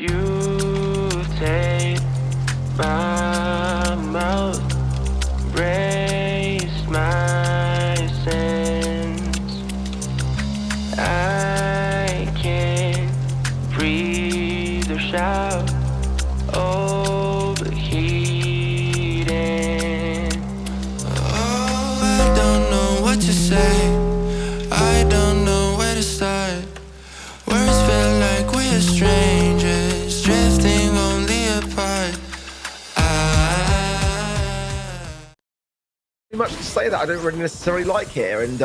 You take my mouth, raise my sins. I can't breathe or shout, overheating. Oh, I don't know what to say. I don't know where to start. Words feel like we're strangers, drifting only apart. Too much to say that I don't really necessarily like here, and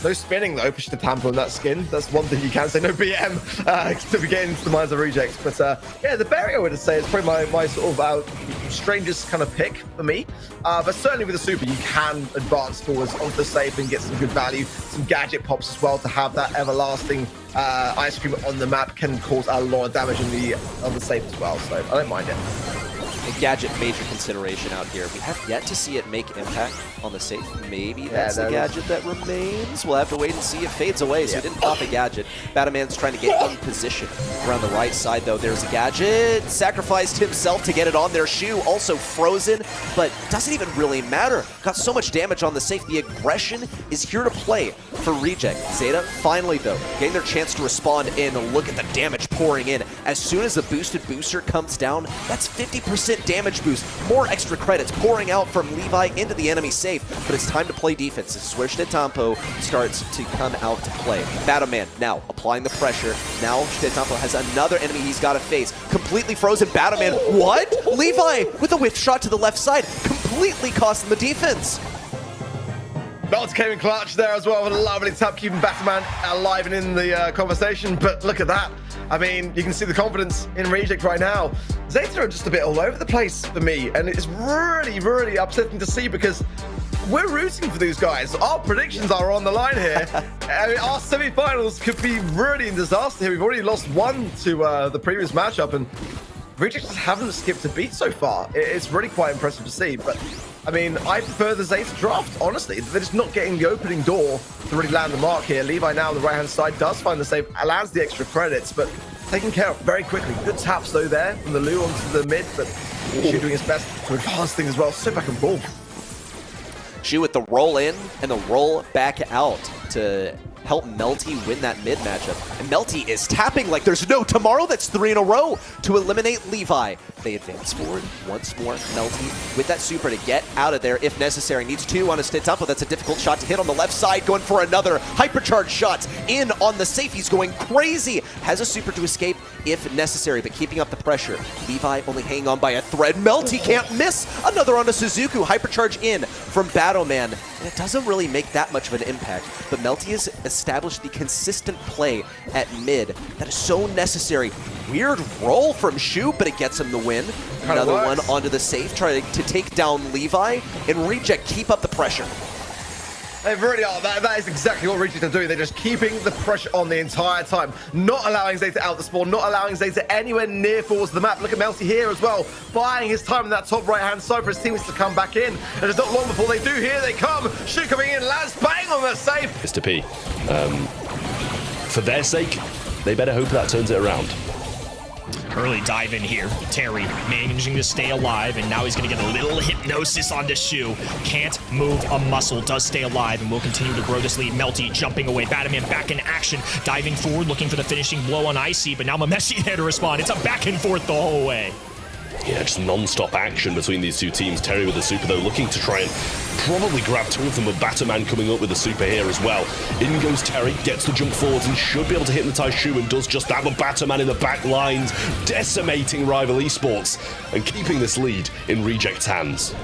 no spinning though for Zeta on that skin. That's one thing you can say. No BM to be getting into the minds of rejects, but yeah, the berry I would say is probably my sort of strangest kind of pick for me. But certainly with the super, you can advance forwards onto the safe and get some good value, some gadget pops as well to have that everlasting ice cream on the map can cause a lot of damage on the safe as well. So I don't mind it. A gadget major consideration out here. We have yet to see it make impact on the safe. Maybe that's the gadget that remains. We'll have to wait and see. It fades away, so he didn't pop a gadget. Batman's trying to get in position around the right side, though. There's a gadget. Sacrificed himself to get it on their shoe. Also frozen, but doesn't even really matter. Got so much damage on the safe. The aggression is here to play for Reject. Zeta, finally, though, getting their chance to respond in. Look at the damage pouring in. As soon as the boosted booster comes down, that's 50% damage boost. More extra credits pouring out from Levi into the enemy safe, but it's time to play defense. This is where Zeta starts to come out to play. Batman now applying the pressure. Now Zeta has another enemy he's got to face. Completely frozen Batman. What? Levi with a whiff shot to the left side, completely costing the defense. Melty came in clutch there as well with a lovely tap, keeping Batman alive and in the conversation. But look at that. I mean, you can see the confidence in Reject right now. Zeta are just a bit all over the place for me, and it's really, really upsetting to see because we're rooting for these guys. Our predictions are on the line here. I mean, our semi-finals could be really in disaster here. We've already lost one to the previous matchup, and Reject just haven't skipped a beat so far. It's really quite impressive to see, but I mean, I prefer the Zeta draft, honestly. They're just not getting the opening door to really land the mark here. Levi now on the right-hand side does find the save, lands the extra credits, but taken care of very quickly. Good taps, though, there from the Lu onto the mid, but Shu doing his best to advance things as well. Sit back and forth. Shu with the roll in and the roll back out to help Melty win that mid matchup. And Melty is tapping like there's no tomorrow. That's 3 in a row to eliminate Levi. They advance forward once more. Melty with that super to get out of there if necessary. Needs 2 on a Zeta. That's a difficult shot to hit on the left side. Going for another hypercharged shot in on the safe. He's going crazy. Has a super to escape if necessary, but keeping up the pressure. Levi only hanging on by a thread. Melty can't miss. Another on a Suzuku. Hypercharge in from Battleman. And it doesn't really make that much of an impact, but Melty has established the consistent play at mid that is so necessary. Weird roll from Shu, but it gets him the win. Another one onto the safe, trying to take down Levi, and Reject keep up the pressure. They really are. That is exactly what Reject are doing. They're just keeping the pressure on the entire time, not allowing Zeta out the spawn, not allowing Zeta anywhere near forwards the map. Look at Melty here as well, buying his time in that top right-hand side for his teammates to come back in. And it's not long before they do. Here they come. Shu coming in, lands bang on the safe. Mr. P, for their sake, they better hope that turns it around. Early dive in here. Terry managing to stay alive, and now he's going to get a little hypnosis onto Shu. Can't move a muscle, does stay alive, and will continue to grow this lead. Melty jumping away. Batman back in action, diving forward, looking for the finishing blow on Icy, but now Mameshi there to respond. It's a back and forth the whole way. Yeah, just non-stop action between these two teams. Terry with the super, though, looking to try and probably grab 2 of them, with Batman coming up with the super here as well. In goes Terry, gets the jump forwards and should be able to hypnotize Shu, and does just that. But Batman in the back lines, decimating rival esports and keeping this lead in Reject's hands.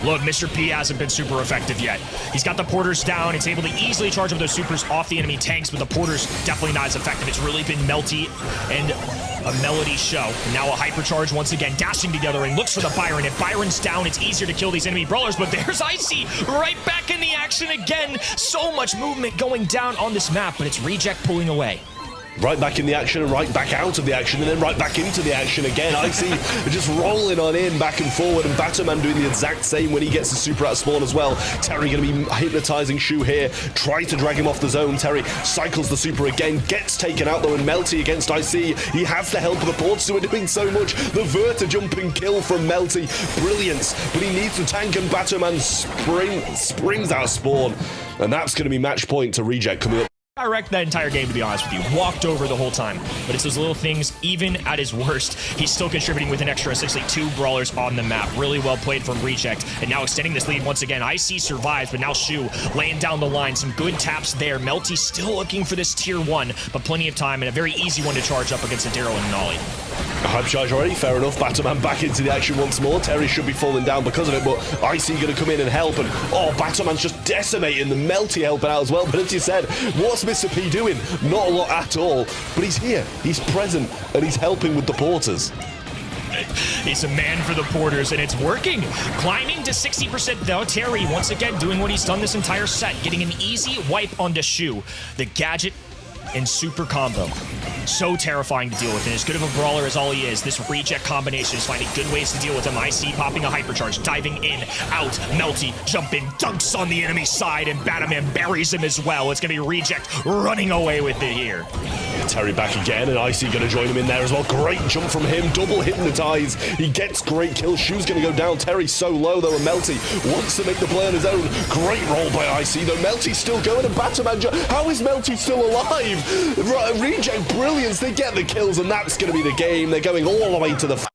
Look, Mr. P hasn't been super effective yet. He's got the porters down. It's able to easily charge up those supers off the enemy tanks, but the porters definitely not as effective. It's really been Melty and a Melody show. Now a hypercharge once again, dashing together and looks for the Byron. If Byron's down, it's easier to kill these enemy brawlers, but there's Icy right back in the action again. So much movement going down on this map, but it's Reject pulling away. Right back in the action and right back out of the action and then right back into the action again. Icy just rolling on in back and forward, and Batman doing the exact same when he gets the super out of spawn as well. Terry going to be hypnotizing Shu here, try to drag him off the zone. Terry cycles the super again, gets taken out though, and Melty against Icy. He has the help of the ports who are doing so much. The Verta jumping kill from Melty, brilliance, but he needs to tank, and Batman springs out of spawn, and that's going to be match point to Reject coming up. I wrecked that entire game, to be honest with you. Walked over the whole time. But it's those little things, even at his worst, he's still contributing with an extra, essentially 2 brawlers on the map. Really well played from Reject. And now extending this lead once again. IC survives, but now Shu laying down the line. Some good taps there. Melty still looking for this tier 1, but plenty of time and a very easy one to charge up against a Darrow and Nolly. A hype charge already, fair enough. Batman back into the action once more. Terry should be falling down because of it, but Icy going to come in and help, and oh, Batman's just decimating the Melty helping out as well. But as you said, what's Mr. P doing? Not a lot at all, but he's here, he's present, and he's helping with the porters. He's a man for the porters, and it's working. Climbing to 60% though. Terry once again doing what he's done this entire set, getting an easy wipe onto Shu. The gadget and super combo. So terrifying to deal with, and as good of a brawler as all he is, this Reject combination is finding good ways to deal with him. IC popping a hypercharge, diving in, out, Melty, jumping, dunks on the enemy side, and Batman buries him as well. It's gonna be Reject running away with it here. Terry back again, and Icy going to join him in there as well. Great jump from him, double hypnotize. He gets great kills. Shu's going to go down. Terry's so low though, and Melty wants to make the play on his own. Great roll by Icy though. Melty's still going, and Batman, how is Melty still alive? Reject brilliance. They get the kills, and that's going to be the game. They're going all the way to the...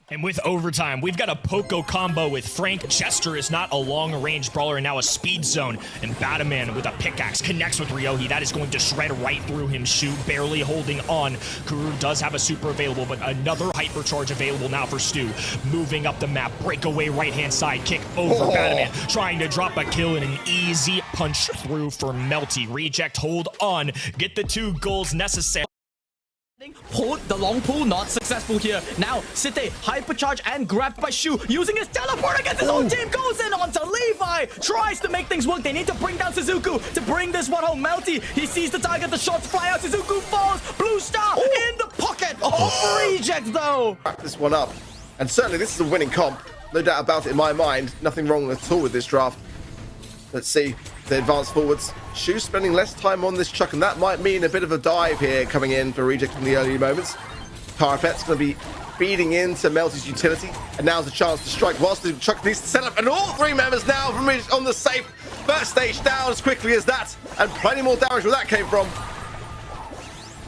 And with overtime, we've got a Poco combo with Frank. Chester is not a long-range brawler and now a speed zone. And Batman with a pickaxe connects with Ryohi. That is going to shred right through him. Shu barely holding on. Kuru does have a super available, but another hypercharge available now for Stu. Moving up the map, breakaway right-hand side, kick over Batman. Trying to drop a kill and an easy punch through for Melty. Reject, hold on, get the 2 goals necessary. Pulled the long pull, not successful here. Now, Zeta hypercharge and grabbed by Shu, using his teleport against his own team, goes in onto Levi, tries to make things work. They need to bring down Suzuku to bring this one home. Melty, he sees the target, the shots fly out, Suzuku falls, blue star in the pocket of Reject though. Wrap this one up, and certainly this is a winning comp, no doubt about it in my mind. Nothing wrong at all with this draft. Let's see the advance forwards. Shu spending less time on this chuck, and that might mean a bit of a dive here coming in for Reject in the early moments. Parapet's going to be feeding into Melty's utility, and now's the chance to strike whilst the chuck needs to set up, and all 3 members now from Reject on the safe. First stage down as quickly as that, and plenty more damage where that came from.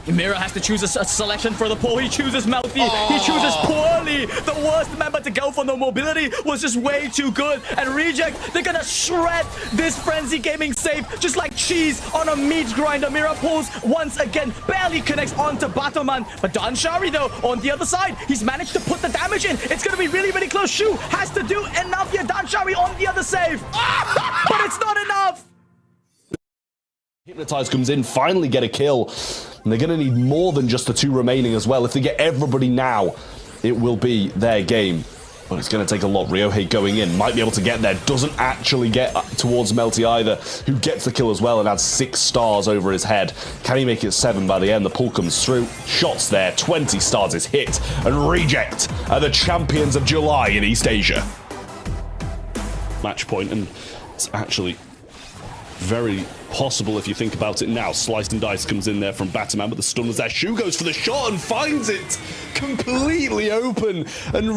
Mira has to choose a selection for the pull. He chooses Melty. He chooses poorly. The worst member to go for the mobility was just way too good. And Reject, they're gonna shred this Frenzy Gaming save just like cheese on a meat grinder. Mira pulls once again, barely connects onto Batman. But Danshari though, on the other side, he's managed to put the damage in. It's gonna be really, really close. Shu has to do enough here. Danshari on the other save. But it's not enough. Hypnotize comes in, finally get a kill, and they're going to need more than just the 2 remaining as well. If they get everybody now, it will be their game, but it's going to take a lot. Ryohei going in, might be able to get there, doesn't actually get towards Melty either, who gets the kill as well and adds 6 stars over his head. Can he make it 7 by the end? The pull comes through, shots there, 20 stars is hit, and Reject are the champions of July in East Asia. Match point, and it's actually very possible if you think about it now. Sliced and Dice comes in there from Batman, but the stun was there. Shu goes for the shot and finds it completely open, and